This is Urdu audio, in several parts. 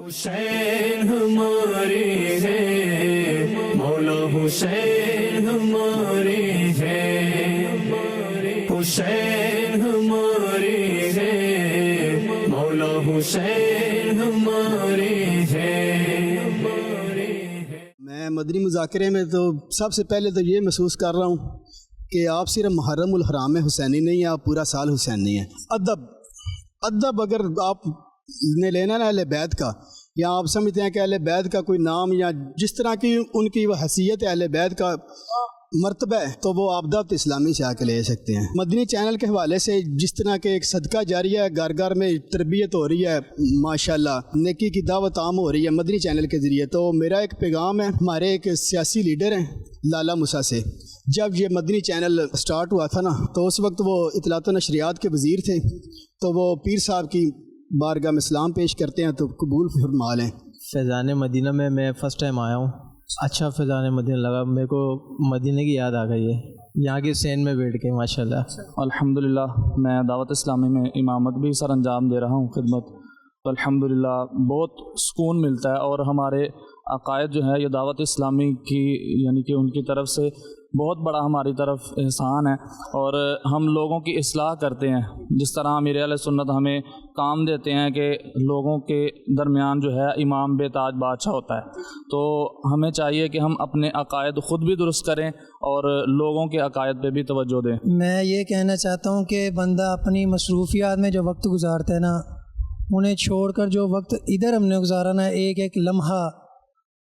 حسین ہمارے ہیں، مولا حسین ہمارے ہیں، حسین ہمارے ہیں، مولا حسین ہمارے ہیں۔ میں مدنی مذاکرے میں تو سب سے پہلے تو یہ محسوس کر رہا ہوں کہ آپ صرف محرم الحرام میں حسینی نہیں ہیں، آپ پورا سال حسینی ہیں۔ ادب اگر آپ نے لینا نا اہل بیت کا، یا آپ سمجھتے ہیں کہ اہل بیت کا کوئی نام یا جس طرح کی ان کی وہ حیثیت ہے اہل بیت کا مرتبہ ہے، تو وہ آپ دعوت اسلامی سے آ کے لے سکتے ہیں۔ مدنی چینل کے حوالے سے جس طرح کے ایک صدقہ جاریہ ہے، گھر گھر میں تربیت ہو رہی ہے، ماشاءاللہ نیکی کی دعوت عام ہو رہی ہے مدنی چینل کے ذریعے، تو میرا ایک پیغام ہے ہمارے ایک سیاسی لیڈر ہیں لالا موسیٰ سے۔ جب یہ مدنی چینل سٹارٹ ہوا تھا نا، تو اس وقت وہ اطلاعات و نشریات کے وزیر تھے، تو وہ پیر صاحب کی بارگاہ میں سلام پیش کرتے ہیں تو قبول فرما لیں۔ فیضان مدینہ میں فرسٹ ٹائم آیا ہوں، اچھا فیضان مدینہ لگا، میرے کو مدینہ کی یاد آ گئی ہے یہاں کے سین میں بیٹھ کے ماشاءاللہ۔ الحمدللہ میں دعوت اسلامی میں امامت بھی سر انجام دے رہا ہوں خدمت، تو الحمدللہ بہت سکون ملتا ہے، اور ہمارے عقائد جو ہے یہ دعوت اسلامی کی یعنی کہ ان کی طرف سے بہت بڑا ہماری طرف احسان ہے، اور ہم لوگوں کی اصلاح کرتے ہیں۔ جس طرح امیر اہل سنت ہمیں کام دیتے ہیں کہ لوگوں کے درمیان جو ہے امام بے تاج بادشاہ ہوتا ہے، تو ہمیں چاہیے کہ ہم اپنے عقائد خود بھی درست کریں اور لوگوں کے عقائد پہ بھی توجہ دیں۔ میں یہ کہنا چاہتا ہوں کہ بندہ اپنی مصروفیات میں جو وقت گزارتا ہے نا، انہیں چھوڑ کر جو وقت ادھر ہم نے گزارا نا، ایک ایک لمحہ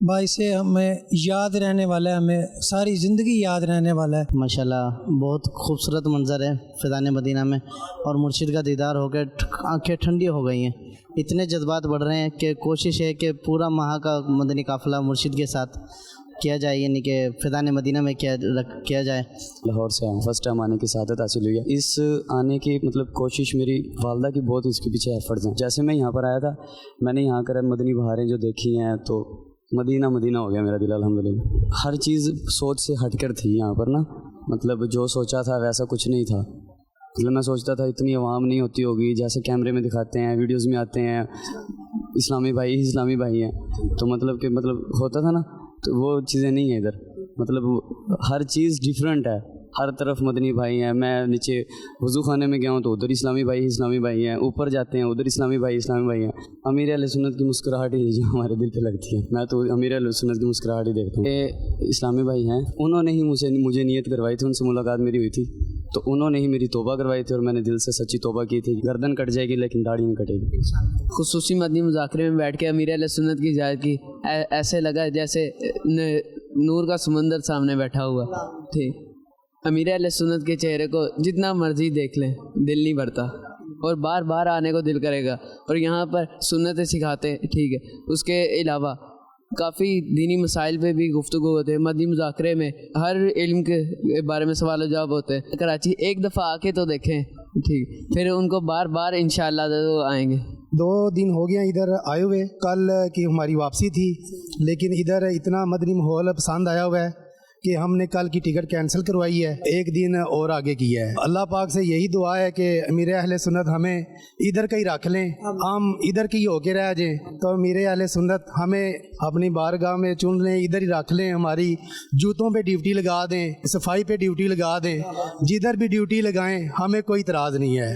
باعث سے ہمیں یاد رہنے والا ہے، ہمیں ساری زندگی یاد رہنے والا ہے۔ ماشاءاللہ بہت خوبصورت منظر ہے فیضان مدینہ میں، اور مرشد کا دیدار ہو کے آنکھیں ٹھنڈی ہو گئی ہیں، اتنے جذبات بڑھ رہے ہیں کہ کوشش ہے کہ پورا ماہ کا مدنی قافلہ مرشد کے ساتھ کیا جائے، یعنی کہ فیضان مدینہ میں کیا جائے۔ لاہور سے آیا، فرسٹ ٹائم آنے کی سعادت حاصل ہوئی ہے۔ اس آنے کی کوشش میری والدہ کی بہت اس کے پیچھے ایفرٹس ہیں۔ جیسے میں یہاں پر آیا تھا، میں نے یہاں کر مدنی بہاریں جو دیکھی ہیں تو مدینہ مدینہ ہو گیا میرا دل الحمدللہ۔ ہر چیز سوچ سے ہٹ کر تھی یہاں پر نا، جو سوچا تھا ویسا کچھ نہیں تھا۔ میں سوچتا تھا اتنی عوام نہیں ہوتی ہوگی جیسے کیمرے میں دکھاتے ہیں، ویڈیوز میں آتے ہیں اسلامی بھائی ہیں، تو ہوتا تھا نا، تو وہ چیزیں نہیں ہیں ادھر۔ ہر چیز ڈیفرنٹ ہے، ہر طرف مدنی بھائی ہیں۔ میں نیچے وضو خانے میں گیا ہوں تو ادھر اسلامی بھائی ہیں، اوپر جاتے ہیں ادھر اسلامی بھائی ہیں۔ امیر اہل سنت کی مسکراہٹ ہی جو ہمارے دل پہ لگتی ہے، میں تو امیر اہل سنت کی مسکراہٹ ہی دیکھتا ہوں۔ یہ اسلامی بھائی ہیں، انہوں نے ہی مجھے نیت کروائی تھی، ان سے ملاقات میری ہوئی تھی، تو انہوں نے ہی میری توبہ کروائی تھی، اور میں نے دل سے سچی توبہ کی تھی۔ گردن کٹ جائے گی لیکن داڑھی نہیں کٹے گی۔ خصوصی مدنی مذاکرے میں بیٹھ کے امیر اہل سنت کی زیارت کی، ایسے لگا جیسے نور کا سمندر سامنے بیٹھا ہوا۔ ٹھیک، امیر اہل سنت کے چہرے کو جتنا مرضی دیکھ لیں دل نہیں بھرتا، اور بار بار آنے کو دل کرے گا، اور یہاں پر سنتیں سکھاتے ہیں۔ ٹھیک ہے، اس کے علاوہ کافی دینی مسائل پہ بھی گفتگو ہوتے ہیں۔ مدنی مذاکرے میں ہر علم کے بارے میں سوال و جواب ہوتے ہیں۔ کراچی ایک دفعہ آ کے تو دیکھیں، ٹھیک، پھر ان کو بار بار انشاءاللہ آئیں گے۔ 2 دن ہو گیا ادھر آئے ہوئے، کل کی ہماری واپسی تھی، لیکن ادھر اتنا مدنی ماحول پسند آیا ہوا ہے کہ ہم نے کل کی ٹکٹ کینسل کروائی ہے، 1 دن اور آگے کیا ہے۔ اللہ پاک سے یہی دعا ہے کہ امیر اہل سنت ہمیں ادھر کا ہی رکھ لیں، ہم ادھر کی ہو کے رہ جائیں، تو امیر اہل سنت ہمیں اپنی بارگاہ میں چن لیں، ادھر ہی رکھ لیں، ہماری جوتوں پہ ڈیوٹی لگا دیں، صفائی پہ ڈیوٹی لگا دیں، جدھر بھی ڈیوٹی لگائیں ہمیں کوئی اعتراض نہیں ہے،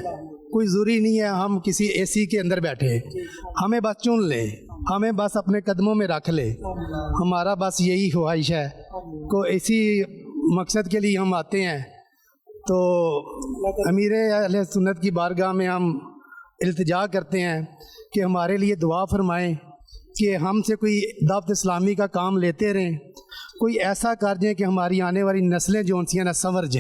کوئی ضروری نہیں ہے ہم کسی اے سی کے اندر بیٹھے، ہمیں بس چن لیں، ہمیں بس اپنے قدموں میں رکھ لے، ہمارا بس یہی خواہش ہے۔ کو اسی مقصد کے لیے ہم آتے ہیں، تو امیر اہل سنت کی بارگاہ میں ہم التجا کرتے ہیں کہ ہمارے لیے دعا فرمائیں کہ ہم سے کوئی دعوت اسلامی کا کام لیتے رہیں، کوئی ایسا کر دیں کہ ہماری آنے والی نسلیں جو ان سے نہ سنور جائیں۔